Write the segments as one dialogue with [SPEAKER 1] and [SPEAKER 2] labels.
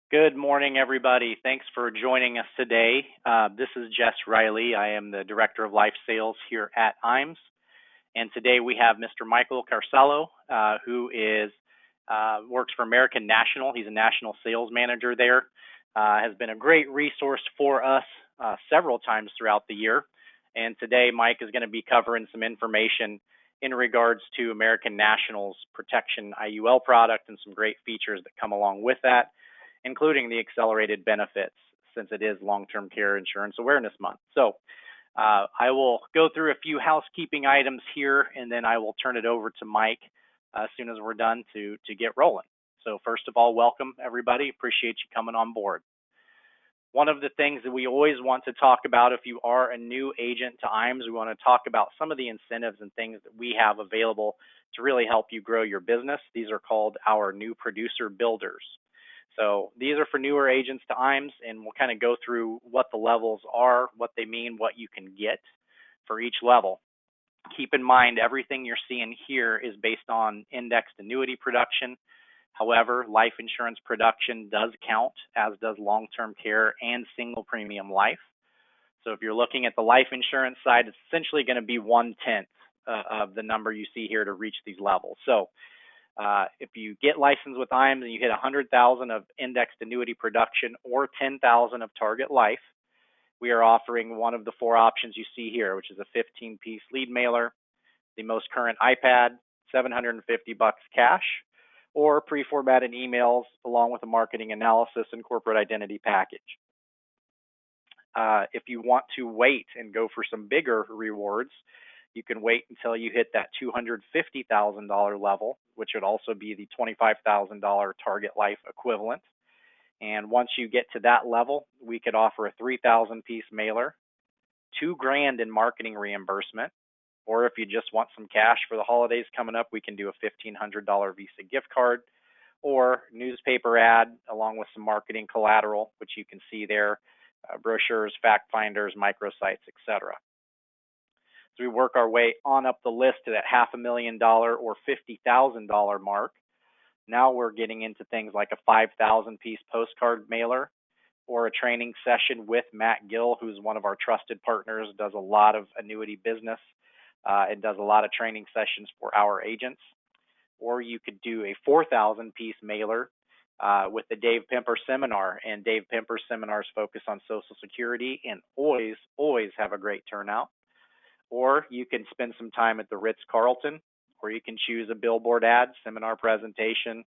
[SPEAKER 1] Good morning, everybody. Thanks for joining us today. This is Jess Riley. I am the Director of Life Sales here at IAMS. And today we have Mr. Michael Carcello, who works for American National. He's a national sales manager there. Has been a great resource for us several times throughout the year. And today Mike is going to be covering some information in regards to American National's Protection IUL product and some great features that come along with that, including the accelerated benefits, since it is Long-Term Care Insurance Awareness Month. So I will go through a few housekeeping items here, and then I will turn it over to Mike as soon as we're done to get rolling. So first of all, welcome, everybody. Appreciate you coming on board. One of the things that we always want to talk about if you are a new agent to IAMS, we want to talk about some of the incentives and things that we have available to really help you grow your business. These are called our new producer builders. So these are for newer agents to IAMS, and we'll kind of go through what the levels are, what they mean, what you can get for each level. Keep in mind, everything you're seeing here is based on indexed annuity production. However, life insurance production does count, as does long-term care and single premium life. So if you're looking at the life insurance side, it's essentially going to be 1/10 of the number you see here to reach these levels. So if you get licensed with IAMS and you hit 100,000 of indexed annuity production or 10,000 of target life, we are offering one of the four options you see here, which is a 15-piece lead mailer, the most current iPad, $750 cash, or pre-formatted emails along with a marketing analysis and corporate identity package. If you want to wait and go for some bigger rewards, you can wait until you hit that $250,000 level, which would also be the $25,000 target life equivalent. And once you get to that level, we could offer a 3,000-piece mailer, $2,000 in marketing reimbursement, or if you just want some cash for the holidays coming up, we can do a $1,500 Visa gift card or newspaper ad along with some marketing collateral, which you can see there, brochures, fact finders, microsites, etc. So we work our way on up the list to that $500,000 or $50,000 mark. Now we're getting into things like a 5,000-piece postcard mailer or a training session with Matt Gill, who's one of our trusted partners, does a lot of annuity business and does a lot of training sessions for our agents. Or you could do a 4,000-piece mailer with the Dave Pimper seminar. And Dave Pimper seminars focus on Social Security and always have a great turnout. Or you can spend some time at the Ritz-Carlton, or you can choose a billboard ad, seminar presentation,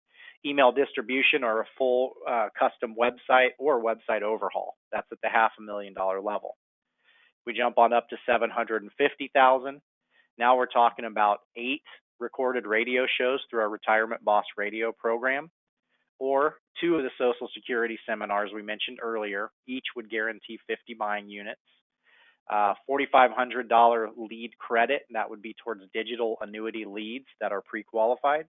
[SPEAKER 1] email distribution, or a full custom website or website overhaul. That's at the $500,000 level. We jump on up to $750,000. Now we're talking about 8 recorded radio shows through our Retirement Boss radio program, or 2 of the Social Security seminars we mentioned earlier. Each would guarantee 50 buying units. $4,500 lead credit, and that would be towards digital annuity leads that are pre-qualified.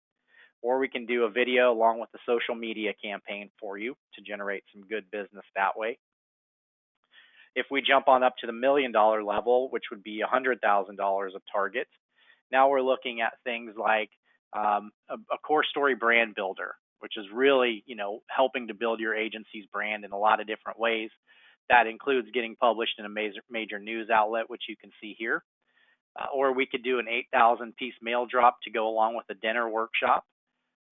[SPEAKER 1] Or we can do a video along with the social media campaign for you to generate some good business that way. If we jump on up to the $1 million level, which would be $100,000 of target, now we're looking at things like a core story brand builder, which is really, helping to build your agency's brand in a lot of different ways. That includes getting published in a major news outlet, which you can see here. Or we could do an 8,000-piece mail drop to go along with a dinner workshop.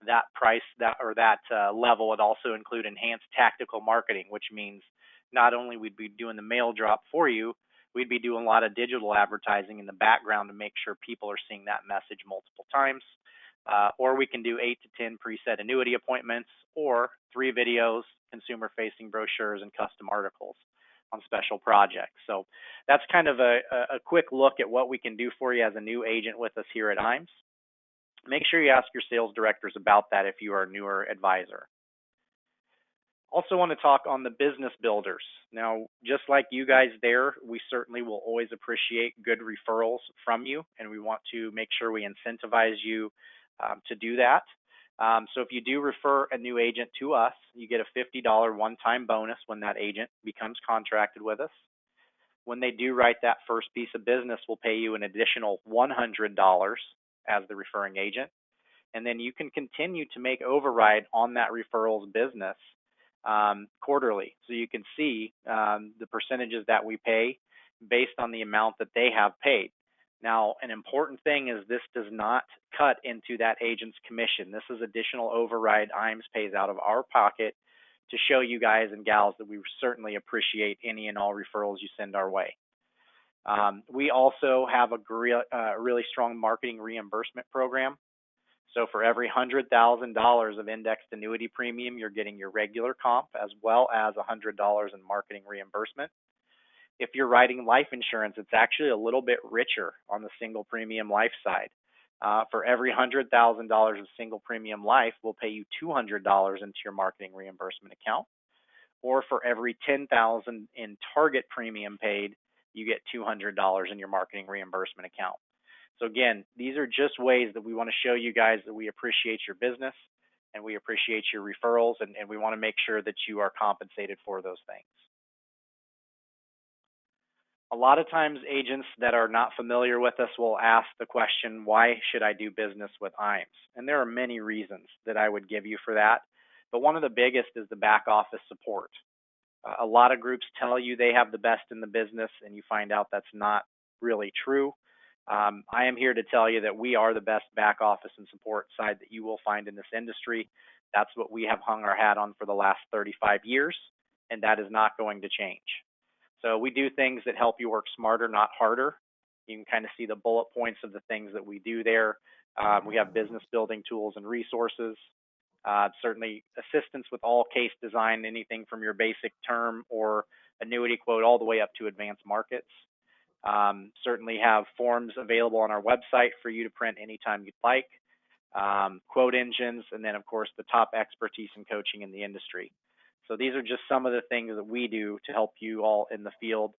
[SPEAKER 1] That level would also include enhanced tactical marketing, which means not only we'd be doing the mail drop for you, we'd be doing a lot of digital advertising in the background to make sure people are seeing that message multiple times. Or we can do 8 to 10 preset annuity appointments, or 3 videos, consumer-facing brochures, and custom articles on special projects. So that's kind of a quick look at what we can do for you as a new agent with us here at IAMS. Make sure you ask your sales directors about that if you are a newer advisor. Also want to talk on the business builders. Now, just like you guys there, we certainly will always appreciate good referrals from you, and we want to make sure we incentivize you to do that. So if you do refer a new agent to us, you get a $50 one-time bonus when that agent becomes contracted with us. When they do write that first piece of business, we'll pay you an additional $100 as the referring agent. And then you can continue to make override on that referral's business quarterly. So you can see the percentages that we pay based on the amount that they have paid. Now, an important thing is this does not cut into that agent's commission. This is additional override IAMS pays out of our pocket to show you guys and gals that we certainly appreciate any and all referrals you send our way. We also have a really strong marketing reimbursement program. So for every $100,000 of indexed annuity premium, you're getting your regular comp as well as $100 in marketing reimbursement. If you're writing life insurance, it's actually a little bit richer on the single premium life side. For every $100,000 of single premium life, we'll pay you $200 into your marketing reimbursement account. Or for every $10,000 in target premium paid, you get $200 in your marketing reimbursement account. So again, these are just ways that we want to show you guys that we appreciate your business and we appreciate your referrals, and we want to make sure that you are compensated for those things. A lot of times agents that are not familiar with us will ask the question, why should I do business with IAMS? And there are many reasons that I would give you for that. But one of the biggest is the back office support. A lot of groups tell you they have the best in the business, and you find out that's not really true. I am here to tell you that we are the best back office and support side that you will find in this industry. That's what we have hung our hat on for the last 35 years, and that is not going to change. So we do things that help you work smarter, not harder. You can kind of see the bullet points of the things that we do there. We have business building tools and resources. Certainly assistance with all case design, anything from your basic term or annuity quote all the way up to advanced markets. Certainly have forms available on our website for you to print anytime you'd like. Quote engines, and then of course the top expertise and coaching in the industry. So these are just some of the things that we do to help you all in the field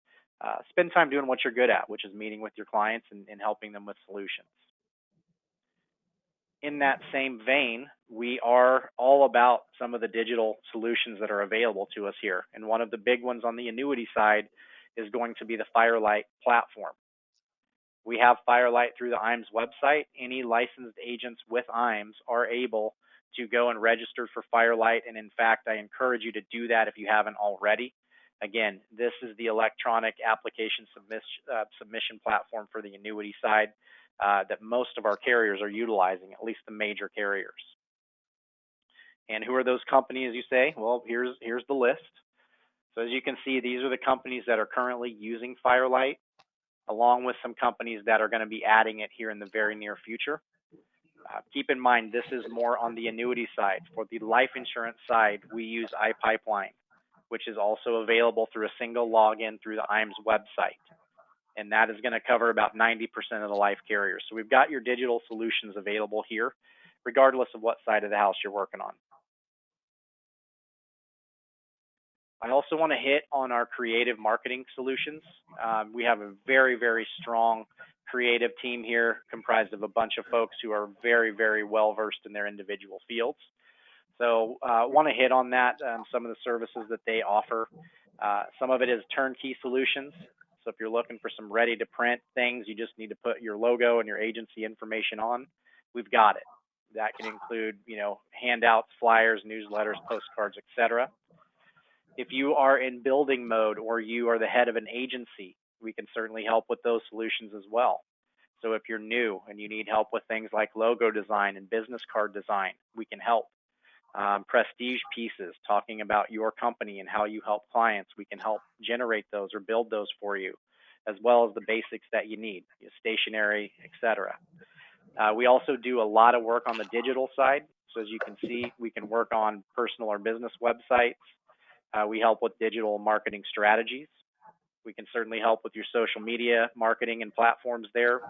[SPEAKER 1] spend time doing what you're good at, which is meeting with your clients and helping them with solutions. In that same vein, we are all about some of the digital solutions that are available to us here. And one of the big ones on the annuity side is going to be the Firelight platform. We have Firelight through the IAMS website. Any licensed agents with IAMS are able to go and register for Firelight. And in fact, I encourage you to do that if you haven't already. Again, this is the electronic application submission platform for the annuity side that most of our carriers are utilizing, at least the major carriers. And who are those companies, you say? Well, here's the list. So as you can see, these are the companies that are currently using Firelight, along with some companies that are going to be adding it here in the very near future. Keep in mind, this is more on the annuity side. For the life insurance side, we use iPipeline, which is also available through a single login through the IAMS website. And that is going to cover about 90% of the life carriers. So we've got your digital solutions available here, regardless of what side of the house you're working on. I also want to hit on our creative marketing solutions. We have a very, very strong creative team here comprised of a bunch of folks who are very, very well versed in their individual fields. So I want to hit on that, some of the services that they offer. Some of it is turnkey solutions. So if you're looking for some ready to print things, you just need to put your logo and your agency information on, we've got it. That can include, handouts, flyers, newsletters, postcards, etc. If you are in building mode or you are the head of an agency, we can certainly help with those solutions as well. So if you're new and you need help with things like logo design and business card design, we can help. Prestige pieces, talking about your company and how you help clients, we can help generate those or build those for you, as well as the basics that you need, stationery, etc. We also do a lot of work on the digital side. So as you can see, we can work on personal or business websites. We help with digital marketing strategies. We can certainly help with your social media marketing and platforms there,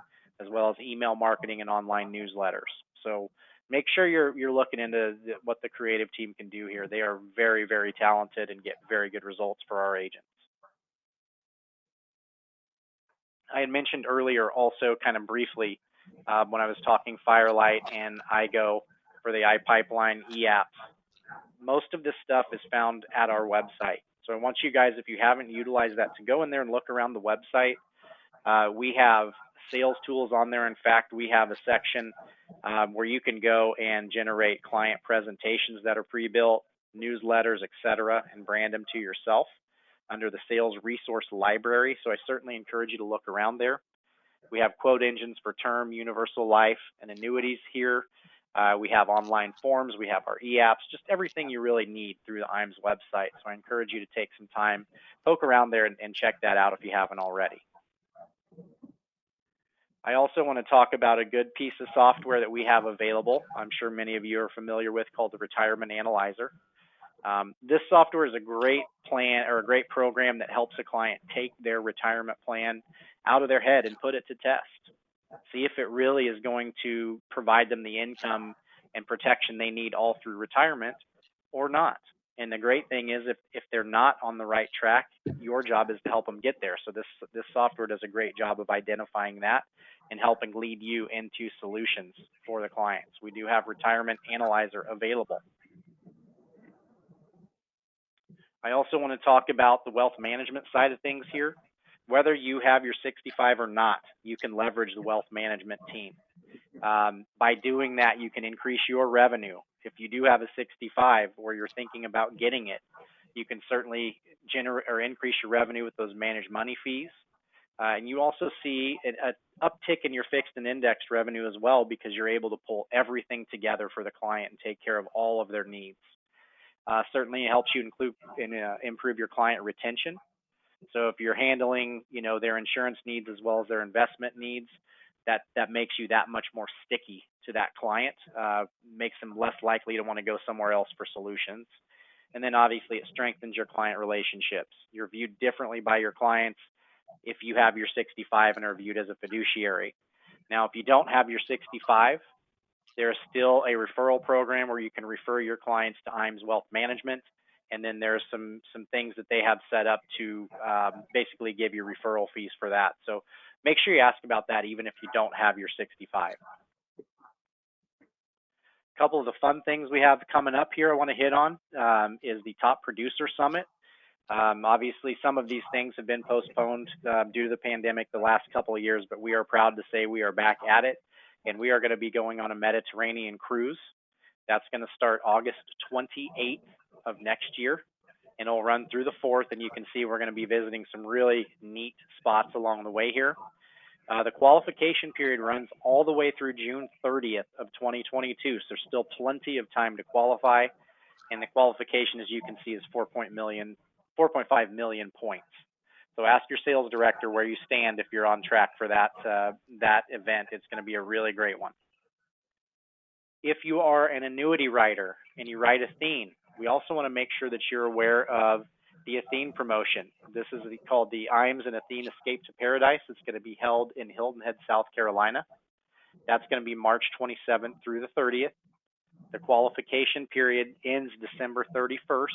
[SPEAKER 1] as well as email marketing and online newsletters. So make sure you're looking into what the creative team can do here. They are very, very talented and get very good results for our agents. I had mentioned earlier also kind of briefly when I was talking Firelight and iGo for the iPipeline e-apps. Most of this stuff is found at our website. So I want you guys, if you haven't utilized that, to go in there and look around the website. We have sales tools on there. In fact, we have a section where you can go and generate client presentations that are pre-built. newsletters, etc., and brand them to yourself under the Sales Resource Library. So I certainly encourage you to look around there. We have quote engines for term, universal life, and annuities here. We have online forms. We have our e-apps, just everything you really need through the IAMS website. So I encourage you to take some time, poke around there, and check that out if you haven't already. I also want to talk about a good piece of software that we have available. I'm sure many of you are familiar with, called the Retirement Analyzer. This software is a great plan or a great program that helps a client take their retirement plan out of their head and put it to test. See if it really is going to provide them the income and protection they need all through retirement or not. And the great thing is if they're not on the right track, your job is to help them get there. So this software does a great job of identifying that and helping lead you into solutions for the clients. We do have Retirement Analyzer available. I also want to talk about the wealth management side of things here. Whether you have your 65 or not, you can leverage the wealth management team. By doing that, you can increase your revenue. If you do have a 65 or you're thinking about getting it, you can certainly generate or increase your revenue with those managed money fees. And you also see an uptick in your fixed and indexed revenue as well, because you're able to pull everything together for the client and take care of all of their needs. Certainly it helps you improve your client retention. So if you're handling, their insurance needs as well as their investment needs, that makes you that much more sticky to that client, makes them less likely to want to go somewhere else for solutions. And then obviously it strengthens your client relationships. You're viewed differently by your clients if you have your 65 and are viewed as a fiduciary. Now, if you don't have your 65, there's still a referral program where you can refer your clients to IAMS Wealth Management. And then there's some things that they have set up to basically give you referral fees for that. So make sure you ask about that even if you don't have your 65. A couple of the fun things we have coming up here I want to hit on is the Top Producer Summit. Obviously, some of these things have been postponed due to the pandemic the last couple of years, but we are proud to say we are back at it. And we are going to be going on a Mediterranean cruise. That's going to start August 28th of next year, and it'll run through the 4th, and you can see we're going to be visiting some really neat spots along the way here. The qualification period runs all the way through June 30th of 2022, so there's still plenty of time to qualify, and the qualification, as you can see, is 4.5 million points. So ask your sales director where you stand if you're on track for that event. It's going to be a really great one. If you are an annuity writer and you write Athene, we also want to make sure that you're aware of the Athene promotion. This is called the IAMS and Athene Escape to Paradise. It's going to be held in Hilton Head, South Carolina. That's going to be March 27th through the 30th. The qualification period ends December 31st.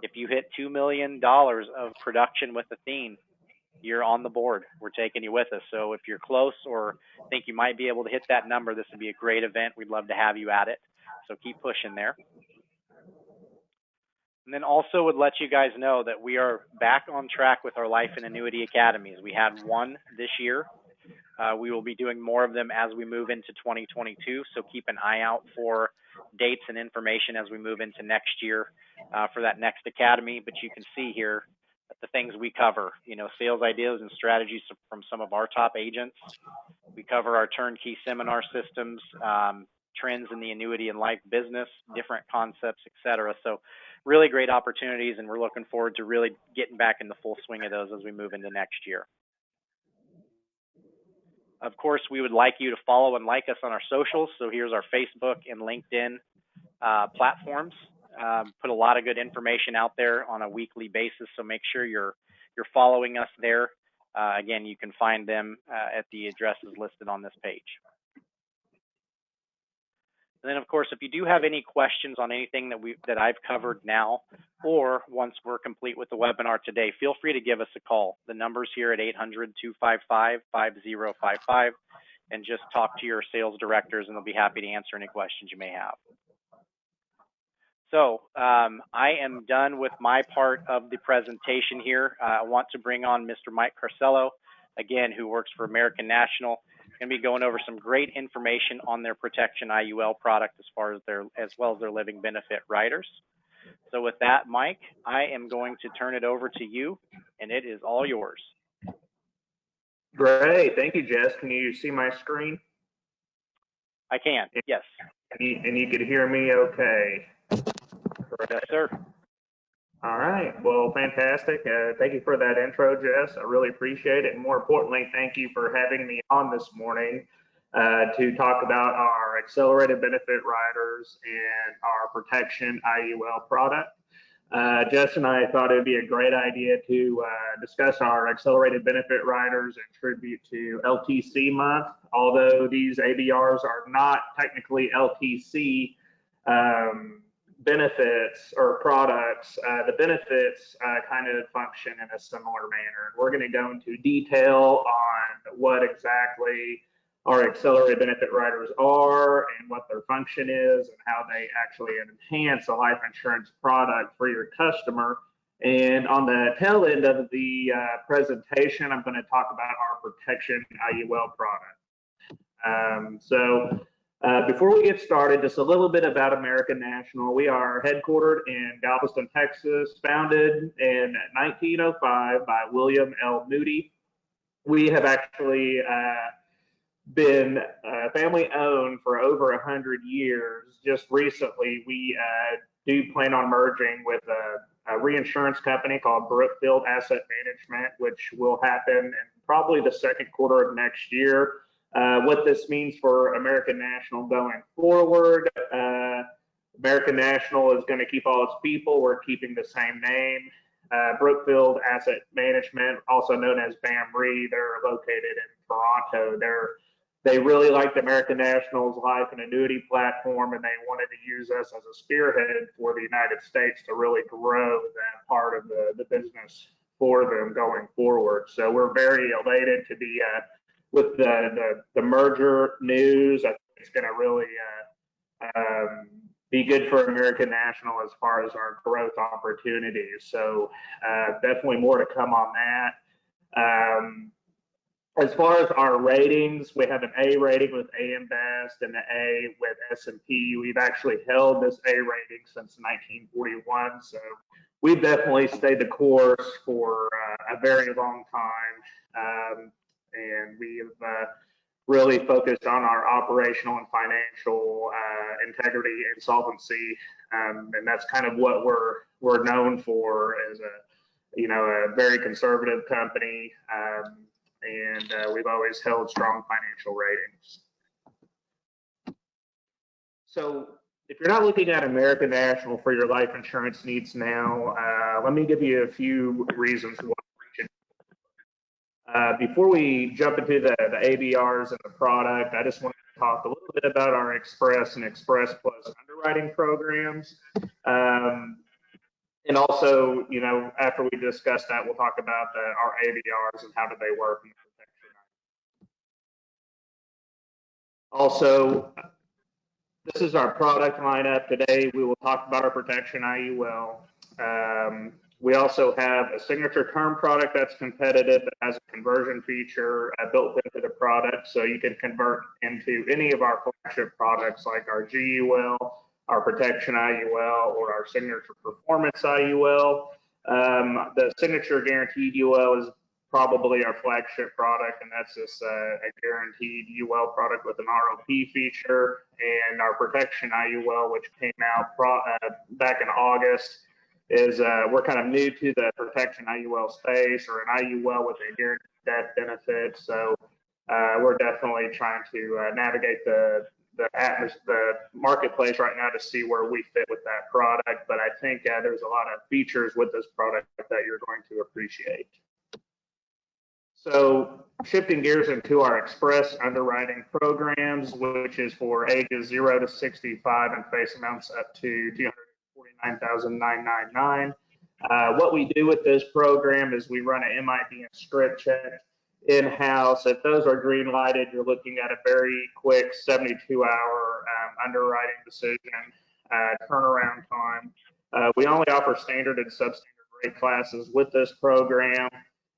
[SPEAKER 1] If you hit $2 million of production with Athene, you're on the board. We're taking you with us. So if you're close or think you might be able to hit that number, this would be a great event. We'd love to have you at it. So keep pushing there. And then also would let you guys know that we are back on track with our Life and Annuity Academies. We had one this year. We will be doing more of them as we move into 2022. So keep an eye out for dates and information as we move into next year for that next academy. But you can see here the things we cover, sales ideas and strategies from some of our top agents. We cover our turnkey seminar systems, trends in the annuity and life business, different concepts, etc. So really great opportunities, and we're looking forward to really getting back in the full swing of those as we move into next year. Of course, we would like you to follow and like us on our socials. So here's our Facebook and LinkedIn platforms. Put a lot of good information out there on a weekly basis, so make sure you're following us there. Again, you can find them at the addresses listed on this page. And then, of course, if you do have any questions on anything that I've covered now, or once we're complete with the webinar today, feel free to give us a call. The number's here at 800-255-5055, and just talk to your sales directors, and they'll be happy to answer any questions you may have. So I am done with my part of the presentation here. I want to bring on Mr. Mike Carcello, again, who works for American National. Going to be going over some great information on their Protection IUL product as well as their living benefit riders. So with that, Mike, I am going to turn it over to you, and it is all yours.
[SPEAKER 2] Great. Thank you, Jess. Can you see my screen?
[SPEAKER 1] I can, yes.
[SPEAKER 2] And you could hear me okay?
[SPEAKER 1] Yes, sir.
[SPEAKER 2] All right. Well, fantastic. Thank you for that intro, Jess. I really appreciate it. And more importantly, thank you for having me on this morning to talk about our accelerated benefit riders and our Protection IUL product. Jess and I thought it would be a great idea to discuss our accelerated benefit riders in tribute to LTC month. Although these ABRs are not technically LTC benefits or products, the benefits kind of function in a similar manner. We're going to go into detail on what exactly our accelerated benefit riders are and what their function is and how they actually enhance a life insurance product for your customer. And on the tail end of the presentation, I'm going to talk about our Protection IUL product. Before we get started, just a little bit about American National. We are headquartered in Galveston, Texas, founded in 1905 by William L. Moody. We have actually been family owned for over 100 years. Just recently, we do plan on merging with a reinsurance company called Brookfield Asset Management, which will happen in probably the second quarter of next year. What this means for American National going forward, American National is going to keep all its people. We're keeping the same name. Brookfield Asset Management, also known as BAM-RE, they're located in Toronto. They really liked American National's life and annuity platform, and they wanted to use us as a spearhead for the United States to really grow that part of the business for them going forward. So we're very elated to be with the merger news. I think it's going to really be good for American National as far as our growth opportunities. So definitely more to come on that. As far as our ratings, we have an A rating with AM Best and an A with S&P. We've actually held this A rating since 1941, so we've definitely stayed the course for a very long time, and we've really focused on our operational and financial integrity and solvency, and that's kind of what we're known for as a very conservative company. And we've always held strong financial ratings. So if you're not looking at American National for your life insurance needs now, let me give you a few reasons why we should. Before we jump into the ABRs and the product, I just wanted to talk a little bit about our Express and Express Plus underwriting programs. And also, after we discuss that, we'll talk about our ABRs and how do they work in the protection. Also, this is our product lineup. Today, we will talk about our Protection IUL. We also have a signature term product that's competitive that has a conversion feature built into the product, so you can convert into any of our flagship products like our GUL, our Protection IUL, or our Signature Performance IUL. The Signature Guaranteed UL is probably our flagship product, and that's just a guaranteed UL product with an ROP feature. And our Protection IUL, which came out back in August, is we're kind of new to the Protection IUL space, or an IUL with a guaranteed death benefit. So we're definitely trying to navigate the marketplace right now to see where we fit with that product. But I think there's a lot of features with this product that you're going to appreciate. So shifting gears into our Express underwriting programs, which is for ages 0 to 65 and face amounts up to $249,999. What we do with this program is we run an MID and script check in-house. If those are green lighted, you're looking at a very quick 72-hour underwriting decision turnaround time. We only offer standard and substandard rate classes with this program,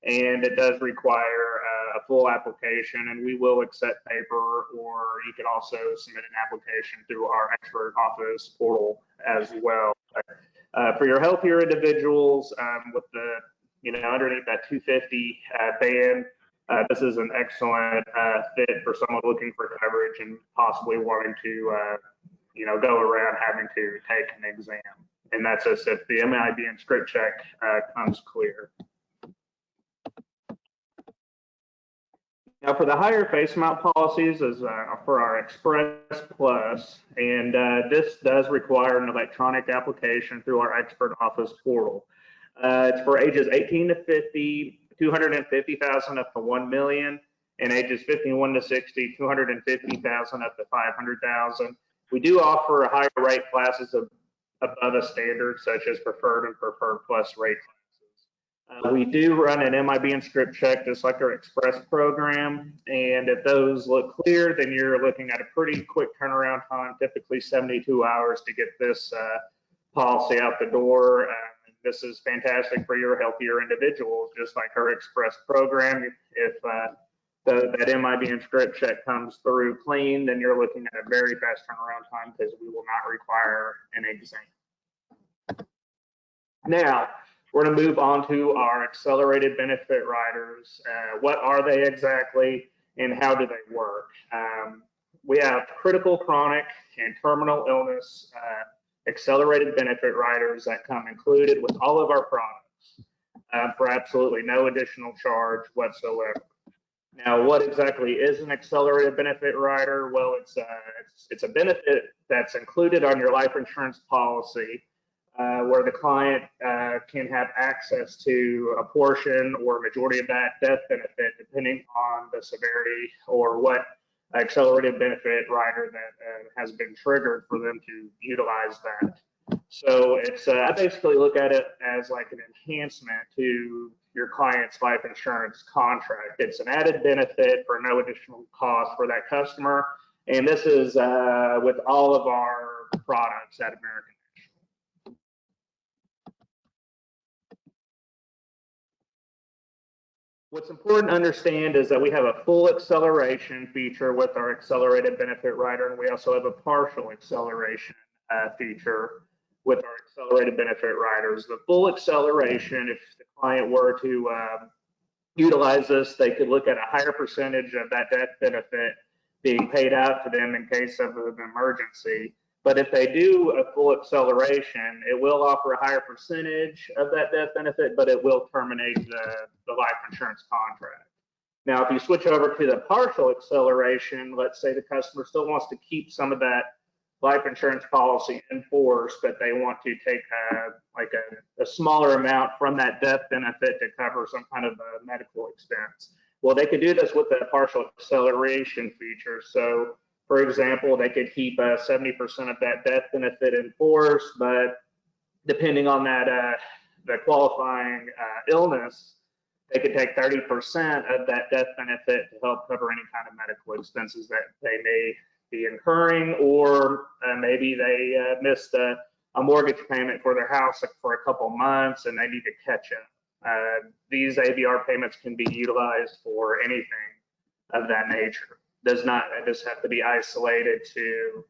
[SPEAKER 2] and it does require a full application, and we will accept paper, or you can also submit an application through our expert office portal as well. For your healthier individuals with the, underneath that 250 band, this is an excellent fit for someone looking for coverage and possibly wanting to, go around having to take an exam. And that's just if the MIB and script check comes clear. Now, for the higher face amount policies is for our Express Plus, and this does require an electronic application through our expert office portal. It's for ages 18 to 50, 250,000 up to 1 million, and ages 51 to 60, 250,000 up to 500,000. We do offer higher rate classes above a standard, such as preferred and preferred plus rate classes. We do run an MIB and script check just like our Express program, and if those look clear, then you're looking at a pretty quick turnaround time, typically 72 hours to get this policy out the door. This is fantastic for your healthier individuals, just like our Express program. If that MIB and script check comes through clean, then you're looking at a very fast turnaround time because we will not require an exam. Now, we're going to move on to our accelerated benefit riders. What are they exactly and how do they work? We have critical, chronic, and terminal illness accelerated benefit riders that come included with all of our products for absolutely no additional charge whatsoever. Now, what exactly is an accelerated benefit rider? Well, it's a benefit that's included on your life insurance policy where the client can have access to a portion or majority of that death benefit depending on the severity or what accelerated benefit rider that has been triggered for them to utilize that. So it's I basically look at it as like an enhancement to your client's life insurance contract. It's an added benefit for no additional cost for that customer, and this is with all of our products at American. What's important to understand is that we have a full acceleration feature with our accelerated benefit rider, and we also have a partial acceleration feature with our accelerated benefit riders. The full acceleration, if the client were to utilize this, they could look at a higher percentage of that death benefit being paid out to them in case of an emergency. But if they do a full acceleration, it will offer a higher percentage of that death benefit, but it will terminate the life insurance contract. Now, if you switch over to the partial acceleration, let's say the customer still wants to keep some of that life insurance policy in force, but they want to take a smaller amount from that death benefit to cover some kind of a medical expense. Well, they could do this with the partial acceleration feature. So, for example, they could keep 70% of that death benefit in force, but depending on that the qualifying illness, they could take 30% of that death benefit to help cover any kind of medical expenses that they may be incurring, or maybe they missed a mortgage payment for their house for a couple months and they need to catch up. These ABR payments can be utilized for anything of that nature. Does not just have to be isolated to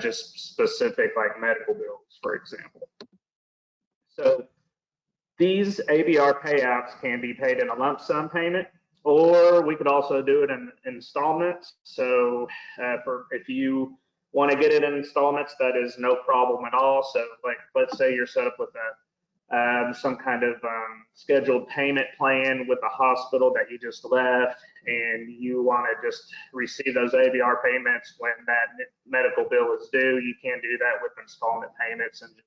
[SPEAKER 2] just specific like medical bills, for example. So these ABR payouts can be paid in a lump sum payment, or we could also do it in installments. So if you want to get it in installments, that is no problem at all. So like, let's say you're set up with some kind of scheduled payment plan with a hospital that you just left, and you want to just receive those ABR payments when that medical bill is due. You can do that with installment payments and just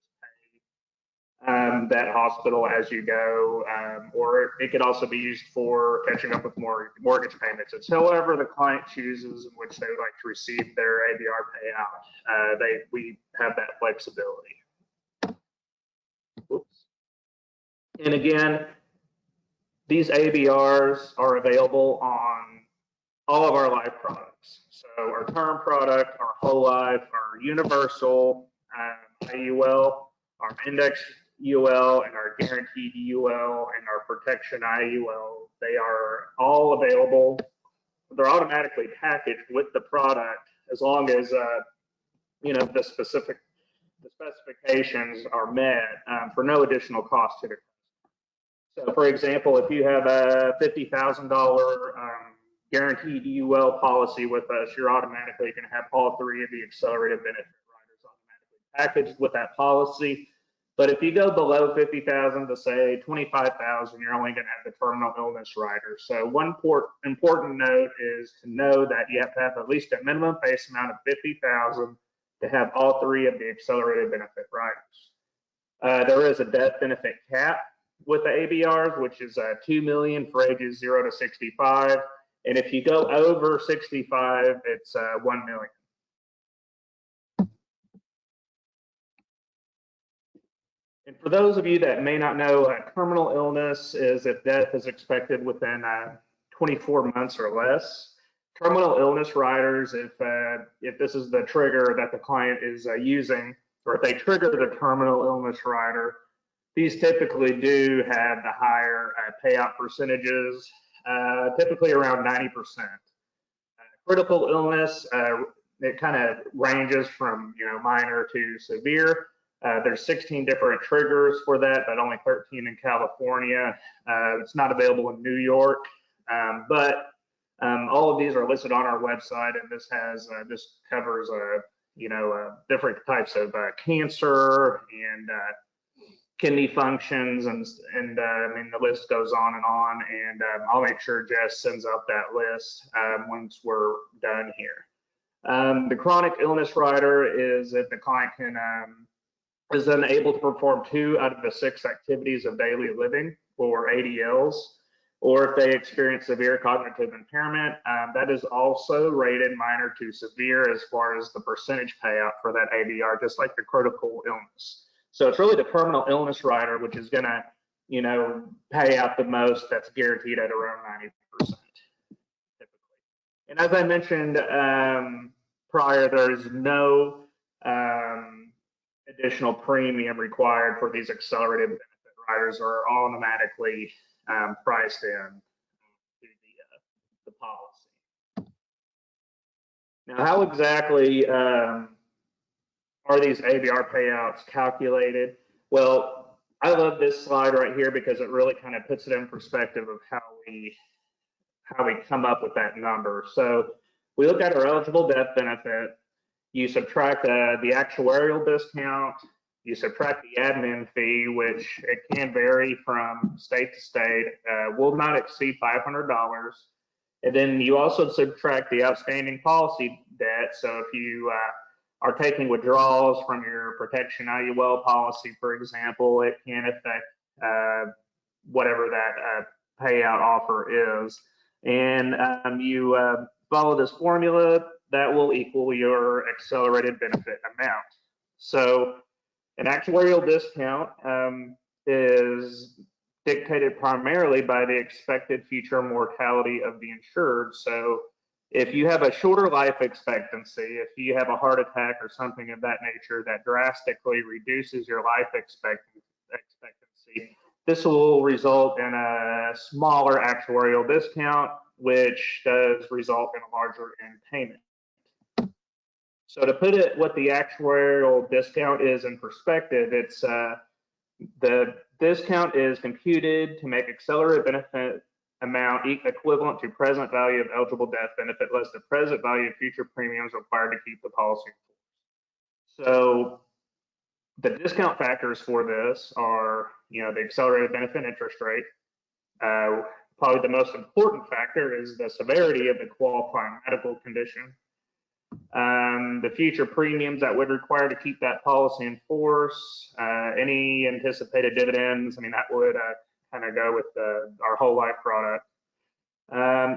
[SPEAKER 2] pay that hospital as you go, or it could also be used for catching up with more mortgage payments. It's however the client chooses in which they would like to receive their ABR payout. We have that flexibility. Oops. And again, these ABRs are available on all of our life products. So our term product, our whole life, our universal IUL, our index UL, and our guaranteed UL, and our protection IUL. They are all available. They're automatically packaged with the product as long as the specific the specifications are met for no additional cost to the customer. So, for example, if you have a $50,000 guaranteed UL policy with us, you're automatically going to have all three of the accelerated benefit riders automatically packaged with that policy. But if you go below 50,000 to say 25,000, you're only going to have the terminal illness rider. So one important note is to know that you have to have at least a minimum face amount of 50,000 to have all three of the accelerated benefit riders. There is a death benefit cap with the ABRs, which is $2 million for ages 0 to 65. And if you go over 65, it's $1 million. And for those of you that may not know, terminal illness is if death is expected within 24 months or less. Terminal illness riders, if this is the trigger that the client is using, or if they trigger the terminal illness rider, these typically do have the higher payout percentages, typically around 90%. Critical illness, it kind of ranges from minor to severe. There's 16 different triggers for that, but only 13 in California. It's not available in New York, but all of these are listed on our website, and this covers different types of cancer and kidney functions, and I mean the list goes on, and I'll make sure Jess sends out that list once we're done here. The chronic illness rider is if the client is unable to perform 2 out of the 6 activities of daily living, or ADLs, or if they experience severe cognitive impairment. That is also rated minor to severe as far as the percentage payout for that ABR, just like the critical illness. So it's really the terminal illness rider, which is going to, pay out the most. That's guaranteed at around 90% typically. And as I mentioned prior, there's no additional premium required for these accelerated benefit riders, are automatically priced in to the policy. Now, how exactly are these ABR payouts calculated? Well, I love this slide right here because it really kind of puts it in perspective of how we come up with that number. So we look at our eligible death benefit. You subtract the actuarial discount, you subtract the admin fee, which it can vary from state to state, will not exceed $500. And then you also subtract the outstanding policy debt. So if you are taking withdrawals from your Protection IUL policy, for example, it can affect whatever that payout offer is. And you follow this formula that will equal your accelerated benefit amount. So an actuarial discount is dictated primarily by the expected future mortality of the insured. So if you have a shorter life expectancy, if you have a heart attack or something of that nature that drastically reduces your life expectancy, this will result in a smaller actuarial discount, which does result in a larger end payment. So to put it what the actuarial discount is in perspective, it's the discount is computed to make accelerated benefit amount equivalent to present value of eligible death benefit less the present value of future premiums required to keep the policy in force. So the discount factors for this are, the accelerated benefit interest rate. Probably the most important factor is the severity of the qualifying medical condition. The future premiums that would require to keep that policy in force, any anticipated dividends, that would kind of go with our whole life product.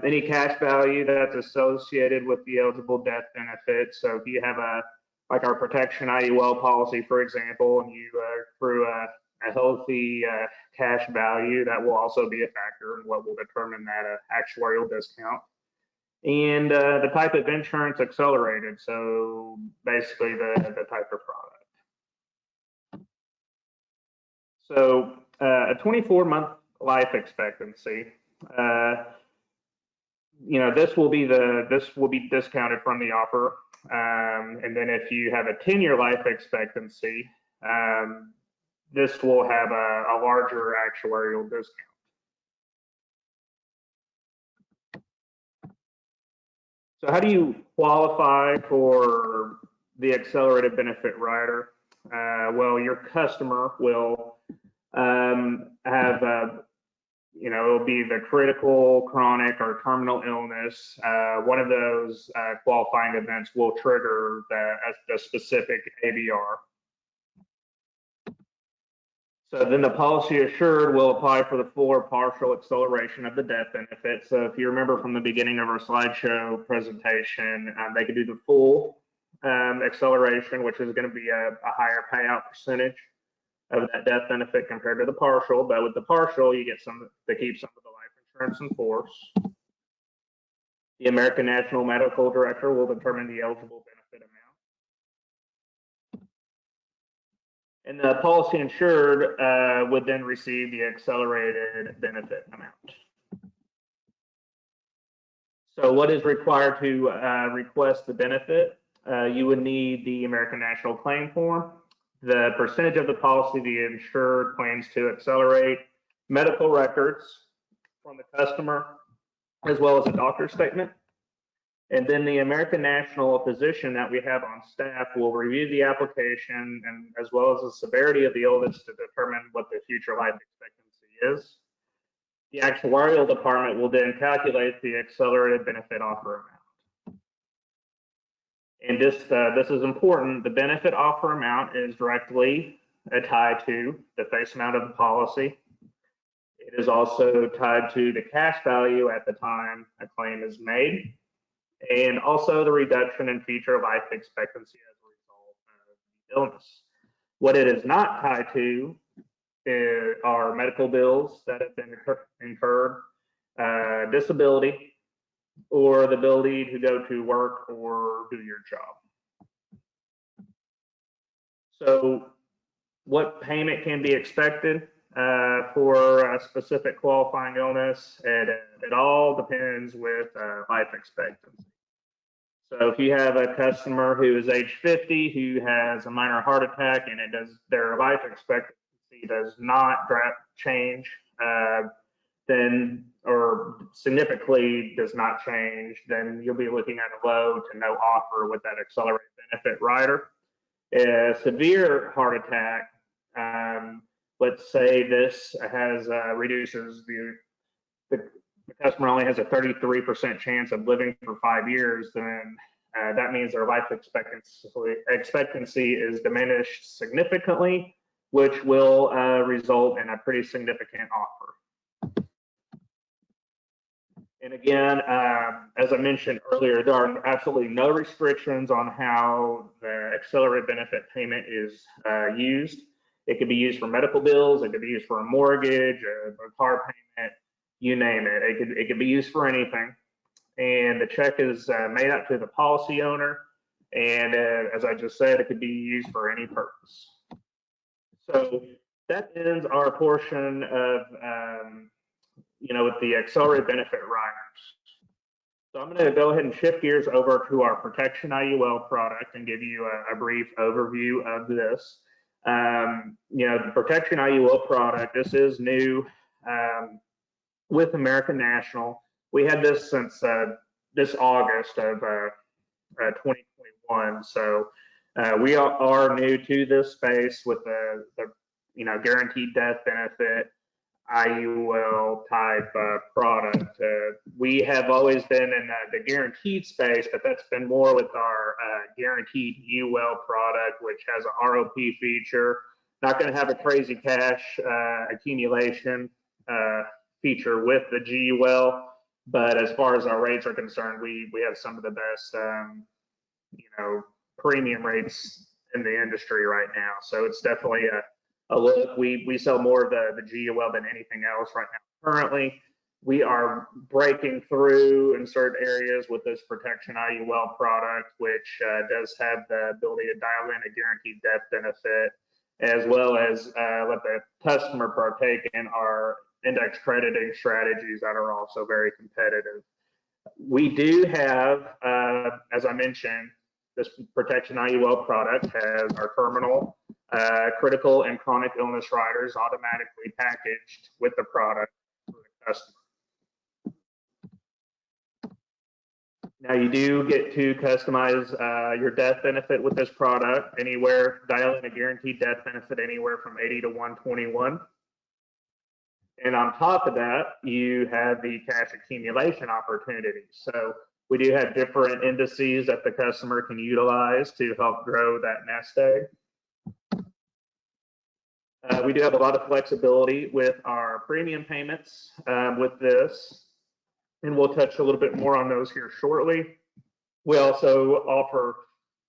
[SPEAKER 2] Any cash value that's associated with the eligible death benefit. So if you have like our Protection IUL policy, for example, and you accrue a healthy cash value, that will also be a factor in what will determine that actuarial discount. And the type of insurance accelerated, so basically the type of product. So a 24-month life expectancy, this will be discounted from the offer. And then if you have a 10-year life expectancy, this will have a larger actuarial discount. So how do you qualify for the accelerated benefit rider? Well, your customer will have, it'll be the critical, chronic, or terminal illness. One of those qualifying events will trigger the specific ABR. So then the policy assured will apply for the full or partial acceleration of the death benefit. So if you remember from the beginning of our slideshow presentation, they could do the full acceleration, which is going to be a higher payout percentage of that death benefit compared to the partial. But with the partial, you get to keep some of the life insurance in force. The American National Medical Director will determine the eligible benefit amount. And the policy insured would then receive the accelerated benefit amount. So what is required to request the benefit? You would need the American National Claim Form, the percentage of the policy the insured claims to accelerate, medical records from the customer, as well as a doctor's statement. And then the American National physician that we have on staff will review the application and as well as the severity of the illness to determine what the future life expectancy is. The actuarial department will then calculate the accelerated benefit offer amount. And this is important. The benefit offer amount is directly tied to the face amount of the policy. It is also tied to the cash value at the time a claim is made, and also the reduction in future life expectancy as a result of the illness. What it is not tied to are medical bills that have been incurred, disability, or the ability to go to work or do your job. So what payment can be expected for a specific qualifying illness? It all depends with life expectancy. So if you have a customer who is age 50 who has a minor heart attack and their life expectancy does not change, then or significantly does not change, then you'll be looking at a low to no offer with that accelerated benefit rider. A severe heart attack, let's say this reduces the customer only has a 33% chance of living for 5 years, then that means their life expectancy is diminished significantly, which will result in a pretty significant offer. And again, as I mentioned earlier, there are absolutely no restrictions on how the accelerated benefit payment is used. It could be used for medical bills, it could be used for a mortgage, a car payment, you name it. It could be used for anything. And the check is made out to the policy owner. And as I just said, it could be used for any purpose. So that ends our portion of, with the accelerated benefit riders. So I'm going to go ahead and shift gears over to our Protection IUL product and give you a brief overview of this. The Protection IUL product, this is new with American National. We had this since this August of 2021. So we are new to this space with the guaranteed death benefit IUL type product. We have always been in the guaranteed space, but that's been more with our guaranteed UL product, which has an ROP feature. Not going to have a crazy cash accumulation feature with the GUL, but as far as our rates are concerned, we have some of the best premium rates in the industry right now. So it's definitely a look. We sell more of the GUL than anything else right now. Currently, we are breaking through in certain areas with this Protection IUL product, which does have the ability to dial in a guaranteed death benefit, as well as let the customer partake in our index crediting strategies that are also very competitive. We do have, as I mentioned, this Protection IUL product has our terminal, critical, and chronic illness riders automatically packaged with the product for the customer. Now you do get to customize your death benefit with this product anywhere, dial in a guaranteed death benefit anywhere from 80 to 121. And on top of that, you have the cash accumulation opportunity. So we do have different indices that the customer can utilize to help grow that nest egg. We do have a lot of flexibility with our premium payments with this, and we'll touch a little bit more on those here shortly. We also offer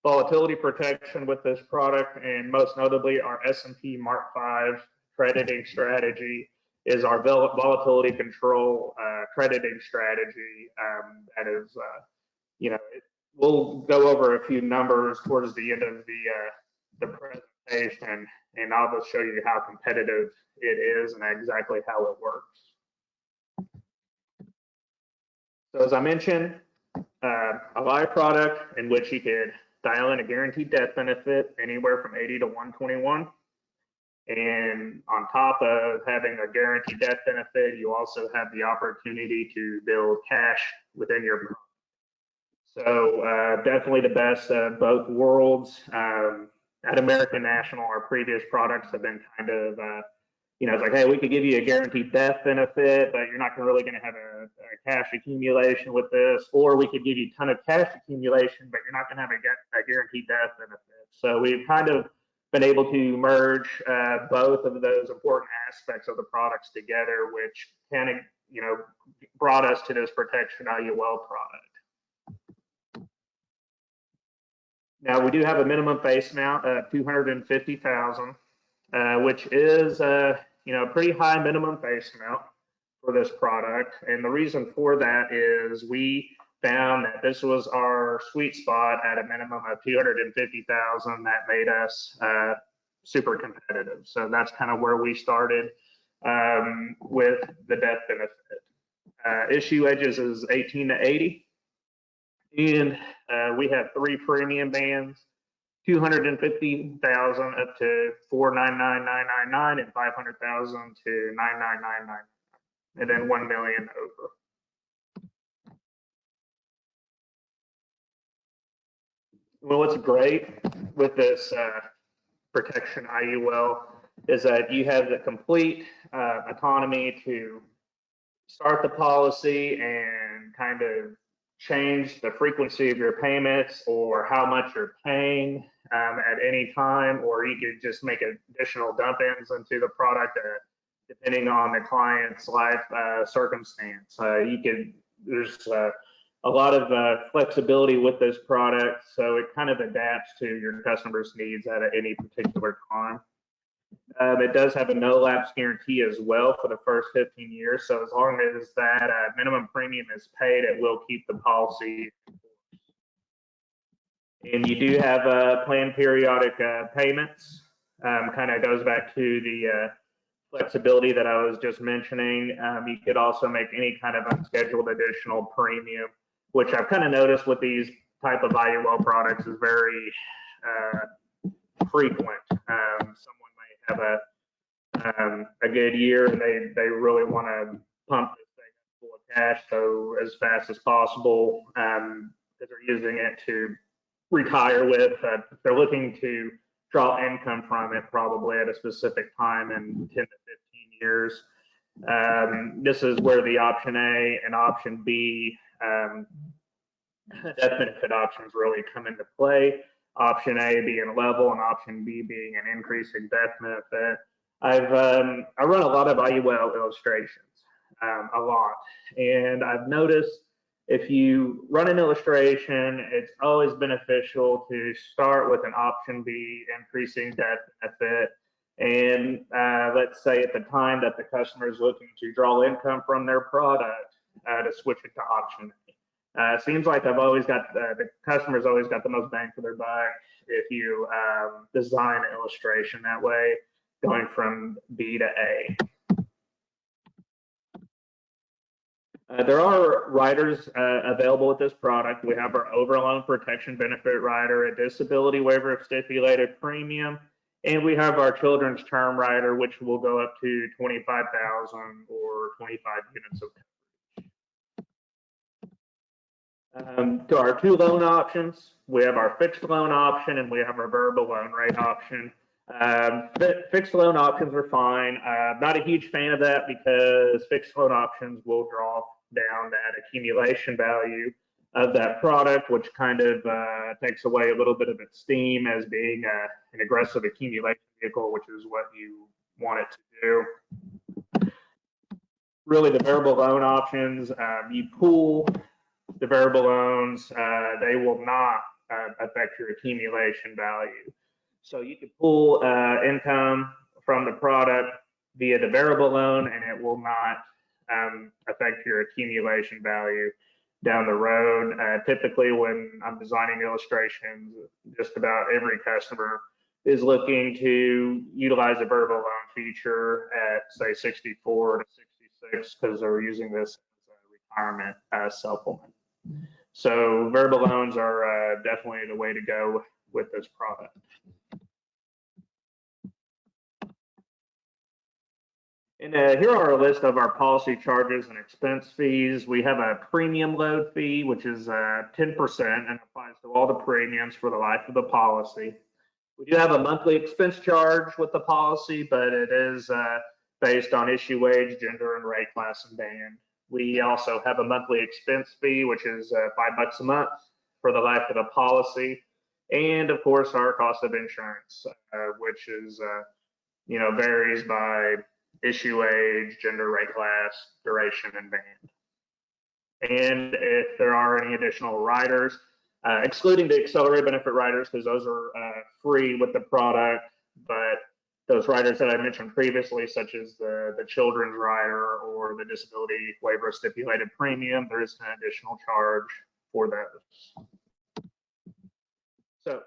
[SPEAKER 2] volatility protection with this product, and most notably our S&P Marc 5 crediting strategy is our volatility control crediting strategy. That is, we'll go over a few numbers towards the end of the presentation, and I'll just show you how competitive it is and exactly how it works. So as I mentioned, a live product in which you could dial in a guaranteed death benefit anywhere from 80 to 121. And on top of having a guaranteed death benefit, you also have the opportunity to build cash within your product. So definitely the best of both worlds. At American National, our previous products have been kind of, it's like, hey, we could give you a guaranteed death benefit, but you're not really going to have a cash accumulation with this. Or we could give you a ton of cash accumulation, but you're not going to have a guaranteed death benefit. So we've kind of been able to merge both of those important aspects of the products together, which kind of, brought us to this Protection IUL product. Now we do have a minimum face amount of $250,000, which is a pretty high minimum face amount for this product. And the reason for that is we found that this was our sweet spot at a minimum of $250,000 that made us super competitive. So that's kind of where we started with the death benefit. Issue ages is 18 to 80, and we have 3 premium bands: 250,000 up to 499,999, and 500,000 to 99999, and then 1 million over. Well, what's great with this Protection IUL is that you have the complete autonomy to start the policy and kind of change the frequency of your payments or how much you're paying at any time, or you could just make additional dump-ins into the product depending on the client's life circumstance. There's a lot of flexibility with this product, so it kind of adapts to your customer's needs at any particular time. It does have a no lapse guarantee as well for the first 15 years. So as long as that minimum premium is paid, it will keep the policy. And you do have planned periodic payments. Kind of goes back to the flexibility that I was just mentioning. You could also make any kind of unscheduled additional premium, which I've kind of noticed with these type of IUL products is very frequent. Someone may have a good year and they really want to pump this thing full of cash so as fast as possible, because they're using it to retire with. They're looking to draw income from it probably at a specific time in 10 to 15 years. This is where the option A and option B death benefit options really come into play. Option A being level and option B being an increasing death benefit. I run a lot of IUL illustrations, a lot, and I've noticed if you run an illustration, it's always beneficial to start with an option B, increasing death benefit. And let's say at the time that the customer is looking to draw income from their product, to switch it to option A. Seems like I've always got the customer's always got the most bang for their buck if you design an illustration that way, going from B to A. There are riders available with this product. We have our overloan protection benefit rider, a disability waiver of stipulated premium, and we have our children's term rider, which will go up to 25,000 or 25 units of coverage. To our two loan options, we have our fixed loan option and we have our variable loan rate option. Fixed loan options are fine. Not a huge fan of that because fixed loan options will draw down that accumulation value of that product, which kind of takes away a little bit of its steam as being an aggressive accumulation vehicle, which is what you want it to do. Really, the variable loan options, you pool the variable loans, they will not affect your accumulation value. So you can pull income from the product via the variable loan, and it will not affect your accumulation value down the road. Typically, when I'm designing illustrations, just about every customer is looking to utilize a variable loan feature at, say, 64 to 66 because they're using this as a retirement supplement. So variable loans are definitely the way to go with this product. And here are a list of our policy charges and expense fees. We have a premium load fee, which is 10% and applies to all the premiums for the life of the policy. We do have a monthly expense charge with the policy, but it is based on issue age, gender, and rate class and band. We also have a monthly expense fee, which is $5 a month for the life of the policy. And of course, our cost of insurance, which is, varies by issue age, gender, rate class, duration, and band. And if there are any additional riders, excluding the accelerated benefit riders, because those are free with the product, but those riders that I mentioned previously, such as the children's rider or the disability waiver of stipulated premium, there is an additional charge for those. So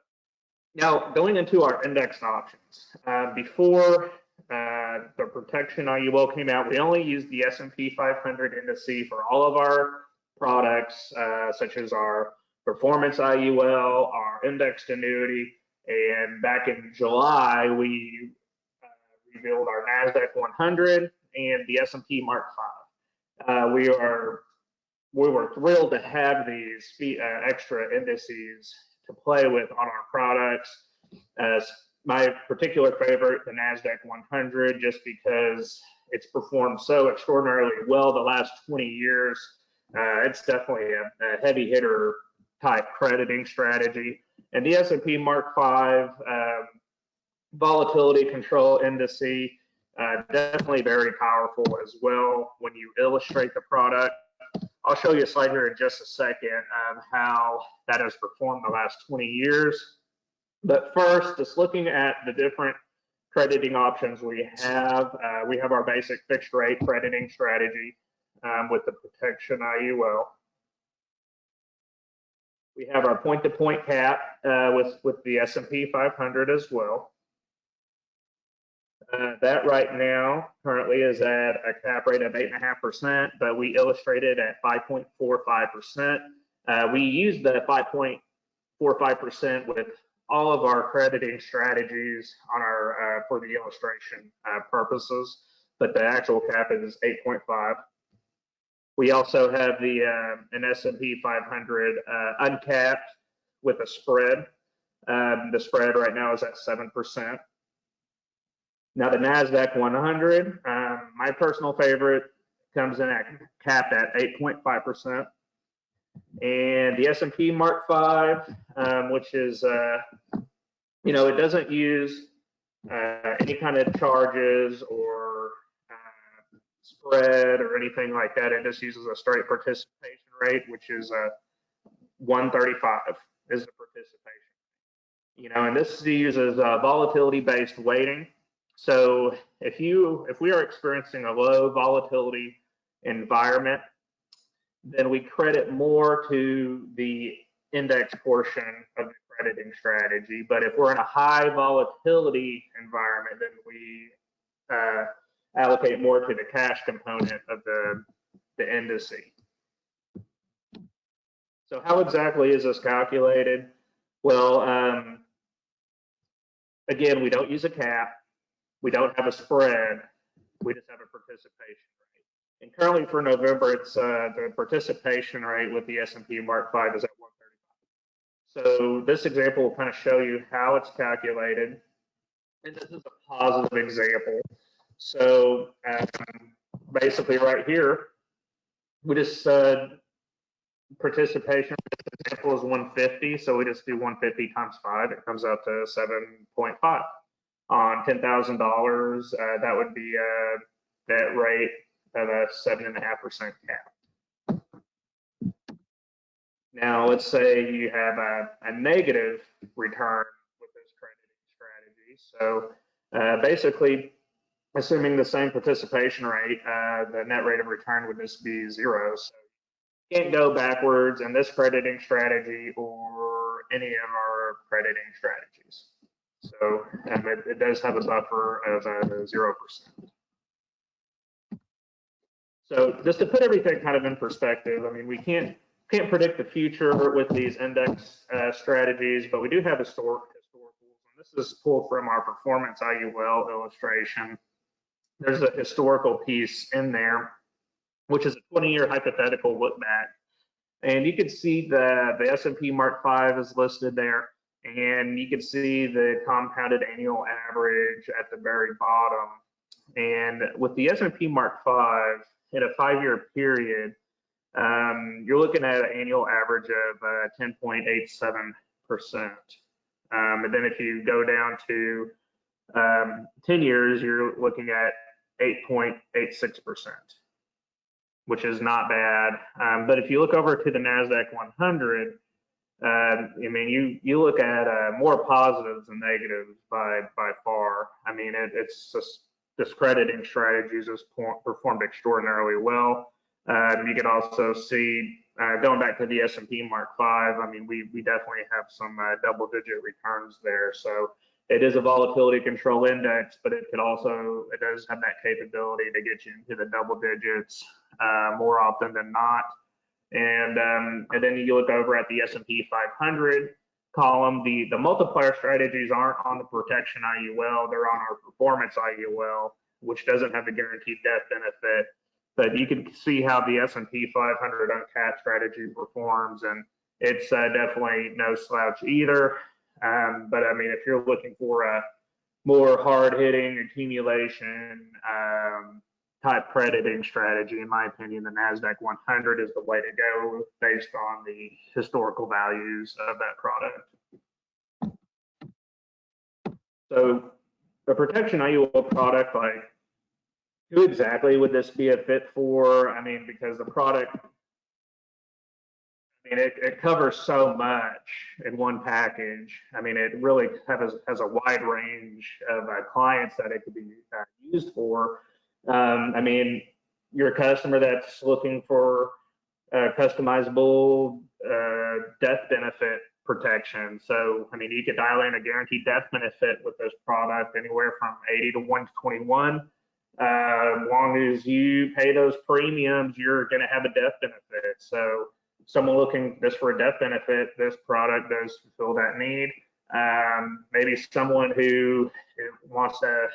[SPEAKER 2] now going into our indexed options. Before the Protection IUL came out, we only used the S&P 500 indice for all of our products, such as our Performance IUL, our indexed annuity, and back in July, we revealed our Nasdaq-100 and the S&P Marc 5. We were thrilled to have these extra indices to play with on our products. My particular favorite, the Nasdaq-100, just because it's performed so extraordinarily well the last 20 years. It's definitely a heavy hitter type crediting strategy. And the S&P Marc 5 volatility control indice, definitely very powerful as well when you illustrate the product. I'll show you a slide here in just a second of how that has performed the last 20 years. But first, just looking at the different crediting options we have our basic fixed rate crediting strategy with the Protection IUL. We have our point-to-point cap with the S&P 500 as well. That right now currently is at a cap rate of 8.5%, but we illustrated at 5.45%. We use the 5.45% with all of our crediting strategies on our for the illustration purposes, but the actual cap is 8.5. We also have the an S&P 500 uncapped with a spread. The spread right now is at 7%. Now the Nasdaq-100, my personal favorite, comes in at capped at 8.5%. And the S&P Marc 5, which is, it doesn't use any kind of charges or spread or anything like that. It just uses a straight participation rate, which is 135 is the participation. And this uses volatility-based weighting. So if we are experiencing a low volatility environment, then we credit more to the index portion of the crediting strategy. But if we're in a high volatility environment, then we allocate more to the cash component of the indice. So how exactly is this calculated? Well, again, we don't use a cap. We don't have a spread. We just have a participation rate. And currently for November, it's the participation rate with the S&P Marc 5 is at 135. So this example will kind of show you how it's calculated. And this is a positive example. So basically right here, we just participation example is 150. So we just do 150 times 5. It comes out to 7.5. On $10,000, that would be that rate of a 7.5% cap. Now, let's say you have a negative return with this crediting strategy. So basically, assuming the same participation rate, the net rate of return would just be 0. So you can't go backwards in this crediting strategy or any of our crediting strategies. So it does have a buffer of 0%. So just to put everything kind of in perspective, I mean, we can't predict the future with these index strategies, but we do have historicals. And this is pulled from our Performance IUL illustration. There's a historical piece in there, which is a 20-year hypothetical look back. And you can see the S&P Marc 5 is listed there. And you can see the compounded annual average at the very bottom. And with the S&P Marc 5, in a 5-year period, you're looking at an annual average of 10.87%. And then if you go down to 10 years, you're looking at 8.86%, which is not bad. But if you look over to the Nasdaq-100, I mean, you look at more positives than negatives by far. I mean, it's just discrediting strategies has performed extraordinarily well. You can also see, going back to the S&P Marc 5, I mean, we definitely have some double-digit returns there. So it is a volatility control index, but it does have that capability to get you into the double digits more often than not. And then you look over at the S&P 500 column, the multiplier strategies aren't on the Protection IUL, they're on our Performance IUL, which doesn't have the guaranteed death benefit. But you can see how the S&P 500 uncapped strategy performs, and it's definitely no slouch either. But I mean, if you're looking for a more hard-hitting accumulation type crediting strategy, in my opinion, the Nasdaq-100 is the way to go based on the historical values of that product. So the Protection IUL product, like, who exactly would this be a fit for? I mean, because the product, I mean, it covers so much in one package. I mean, it really has a wide range of clients that it could be used for. I mean, you're a customer that's looking for customizable death benefit protection. So, I mean, you could dial in a guaranteed death benefit with this product anywhere from 80 to 121. As long as you pay those premiums, you're going to have a death benefit. So, someone looking just for a death benefit, this product does fulfill that need. Maybe someone who wants to,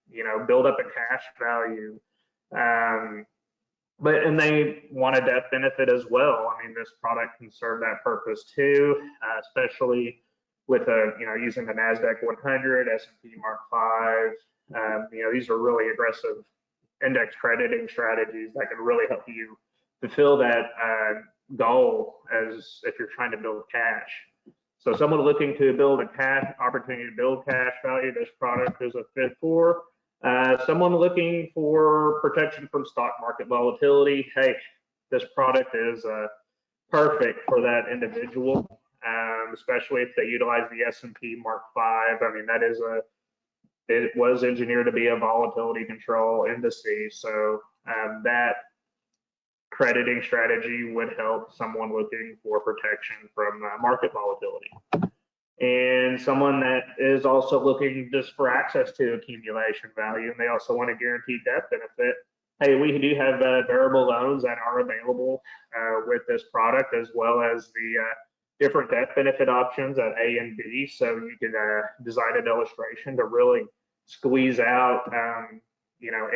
[SPEAKER 2] you know, build up a cash value, and they want a death benefit as well. I mean, this product can serve that purpose too, especially with using the Nasdaq-100, S&P Marc 5. You know, these are really aggressive index crediting strategies that can really help you fulfill that goal as if you're trying to build cash. So someone looking to build a cash opportunity to build cash value, this product is a fit for. Someone looking for protection from stock market volatility, hey, this product is perfect for that individual, especially if they utilize the S&P Marc 5. I mean, it was engineered to be a volatility control indices, so that crediting strategy would help someone looking for protection from market volatility. And someone that is also looking just for access to accumulation value, and they also want a guaranteed death benefit. Hey, we do have variable loans that are available with this product, as well as the different death benefit options at A and B. So you can design an illustration to really squeeze out,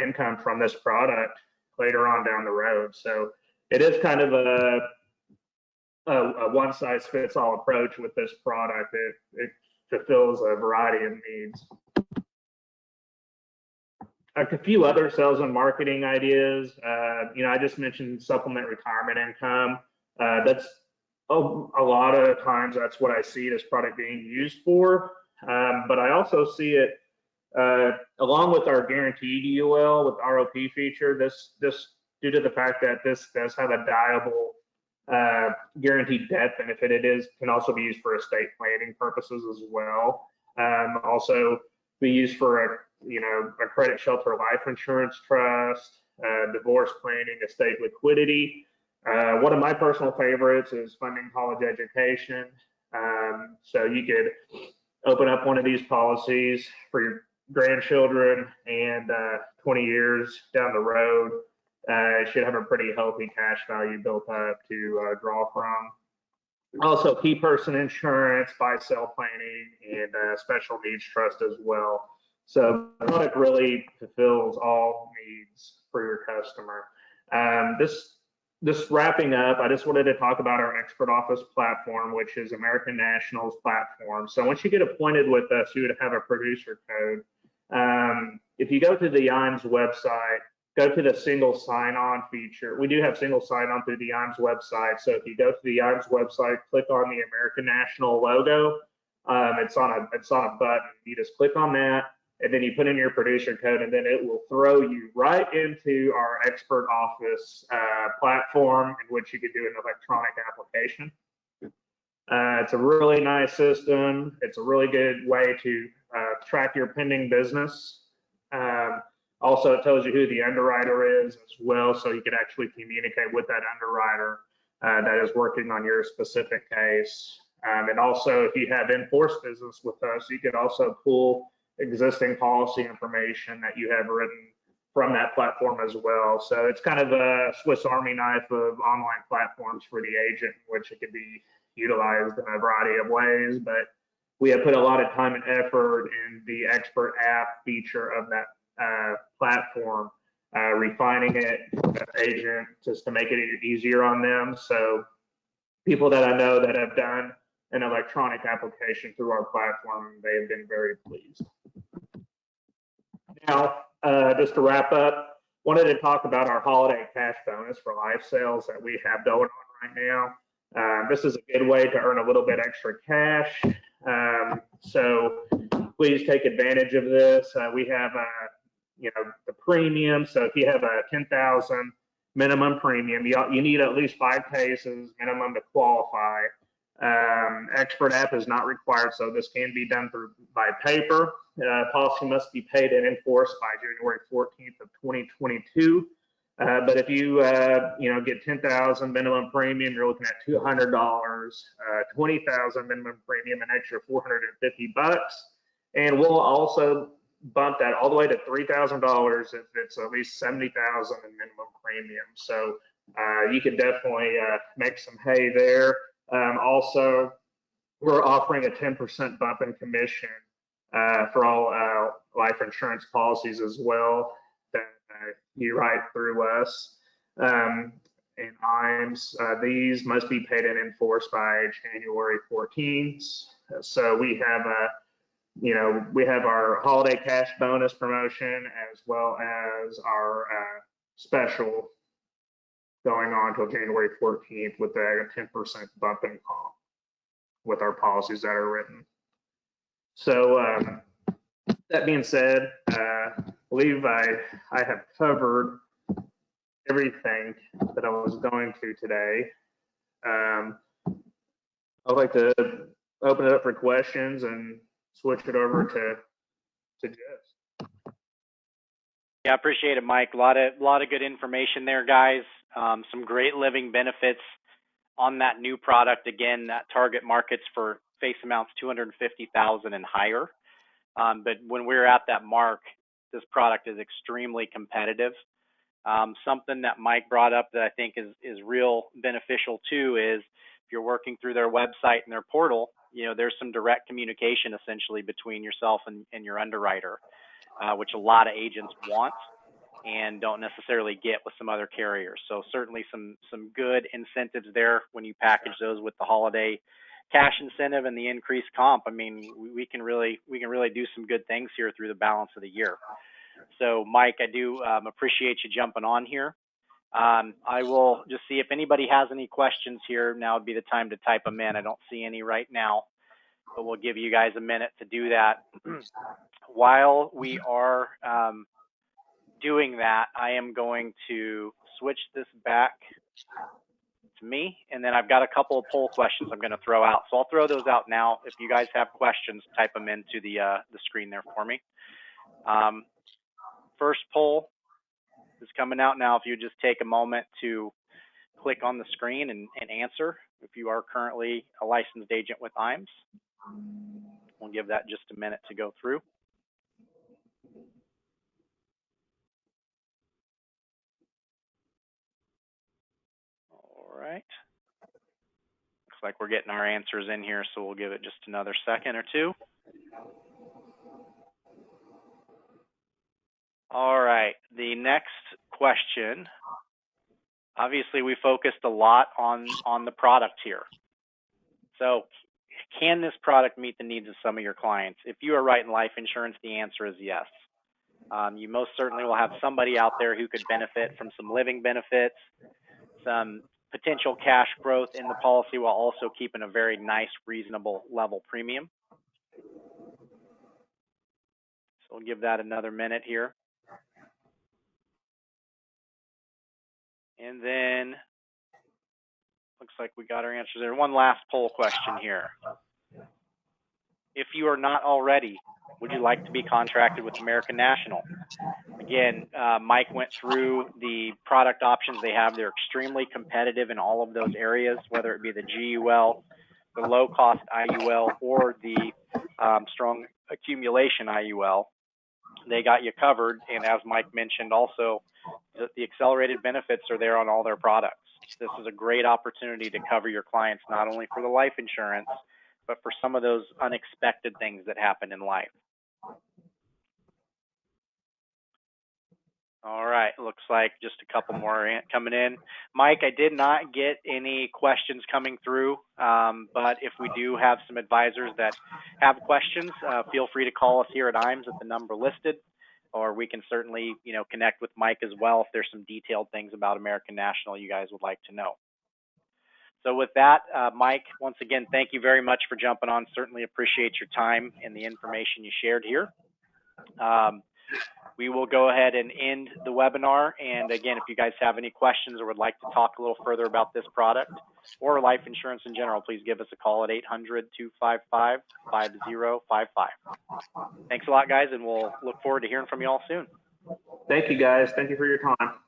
[SPEAKER 2] income from this product later on down the road. So it is kind of a one size fits all approach with this product. It fulfills a variety of needs. A few other sales and marketing ideas. I just mentioned supplement retirement income. That's a lot of times that's what I see this product being used for. But I also see it along with our guaranteed UL with ROP feature. This due to the fact that this does have a diable guaranteed death benefit, can also be used for estate planning purposes as well. Also be used for a credit shelter life insurance trust, divorce planning, estate liquidity. One of my personal favorites is funding college education. So you could open up one of these policies for your grandchildren, and 20 years down the road, it should have a pretty healthy cash value built up to draw from. Also, key person insurance, buy-sell planning, and special needs trust as well. So the product really fulfills all needs for your customer. This wrapping up, I just wanted to talk about our expert office platform, which is American National's platform. So once you get appointed with us, you would have a producer code. If you go to the IAMS website, go to the single sign-on feature. We do have single sign-on through the IAMS website. So if you go to the IAMS website, click on the American National logo. It's on a button. You just click on that, and then you put in your producer code, and then it will throw you right into our expert office platform, in which you can do an electronic application. It's a really nice system. It's a really good way to track your pending business. Also, it tells you who the underwriter is as well, so you can actually communicate with that underwriter that is working on your specific case. And also, if you have in-force business with us, you could also pull existing policy information that you have written from that platform as well. So it's kind of a Swiss Army knife of online platforms for the agent, which it can be utilized in a variety of ways. But we have put a lot of time and effort in the expert app feature of that platform, refining it with agent just to make it easier on them. So people that I know that have done an electronic application through our platform, they have been very pleased. Now, just to wrap up, wanted to talk about our holiday cash bonus for life sales that we have going on right now. This is a good way to earn a little bit extra cash. So please take advantage of this. We have the premium. So if you have a 10,000 minimum premium, you need at least 5 cases minimum to qualify. Expert app is not required, so this can be done by paper. Policy must be paid and enforced by January 14th of 2022. But if you get 10,000 minimum premium, you're looking at $200. 20,000 minimum premium, an extra $450, and we'll also bump that all the way to $3,000 if it's at least 70,000 in minimum premium. So you can definitely make some hay there. Also, we're offering a 10% bump in commission for all life insurance policies as well that you write through us. And IAMS, these must be paid and enforced by January 14th. So we have our holiday cash bonus promotion, as well as our special going on until January 14th with a 10% bump in comp with our policies that are written. So that being said, I believe I have covered everything that I was going to today. I'd like to open it up for questions and switch it over to Jess.
[SPEAKER 1] Yeah, I appreciate it, Mike. A lot of good information there, guys. Some great living benefits on that new product. Again, that target markets for face amounts 250,000 and higher. But when we're at that mark, this product is extremely competitive. Something that Mike brought up that I think is real beneficial too is if you're working through their website and their portal, there's some direct communication essentially between yourself and your underwriter, which a lot of agents want and don't necessarily get with some other carriers. So certainly some good incentives there when you package those with the holiday cash incentive and the increased comp. I mean, we can really do some good things here through the balance of the year. So Mike, I do appreciate you jumping on here. I will just see if anybody has any questions here. Now would be the time to type them in. I don't see any right now, but we'll give you guys a minute to do that. While we are doing that, I am going to switch this back to me, and then I've got a couple of poll questions I'm going to throw out. So I'll throw those out now. If you guys have questions, type them into the screen there for me. First poll is coming out now. If you just take a moment to click on the screen and answer if you are currently a licensed agent with IAMS. We'll give that just a minute to go through. All right. Looks like we're getting our answers in here, so we'll give it just another second or two. All right, the next question. Obviously, we focused a lot on the product here. So can this product meet the needs of some of your clients? If you are writing life insurance, the answer is yes. You most certainly will have somebody out there who could benefit from some living benefits, some potential cash growth in the policy while also keeping a very nice, reasonable level premium. So we'll give that another minute here. And then looks like we got our answers there. One last poll question here. If you are not already, would you like to be contracted with American National? Again, Mike went through the product options they have. They're extremely competitive in all of those areas, whether it be the GUL, the low-cost IUL, or the strong accumulation IUL. They got you covered, and as Mike mentioned also, the accelerated benefits are there on all their products. This is a great opportunity to cover your clients not only for the life insurance, but for some of those unexpected things that happen in life. All right, looks like just a couple more coming in. Mike, I did not get any questions coming through, but if we do have some advisors that have questions, feel free to call us here at IAMS at the number listed, or we can certainly, connect with Mike as well if there's some detailed things about American National you guys would like to know. So with that, Mike, once again, thank you very much for jumping on. Certainly appreciate your time and the information you shared here. We will go ahead and end the webinar. And again, if you guys have any questions or would like to talk a little further about this product or life insurance in general, please give us a call at 800-255-5055. Thanks a lot, guys, and we'll look forward to hearing from you all soon.
[SPEAKER 2] Thank you, guys. Thank you for your time.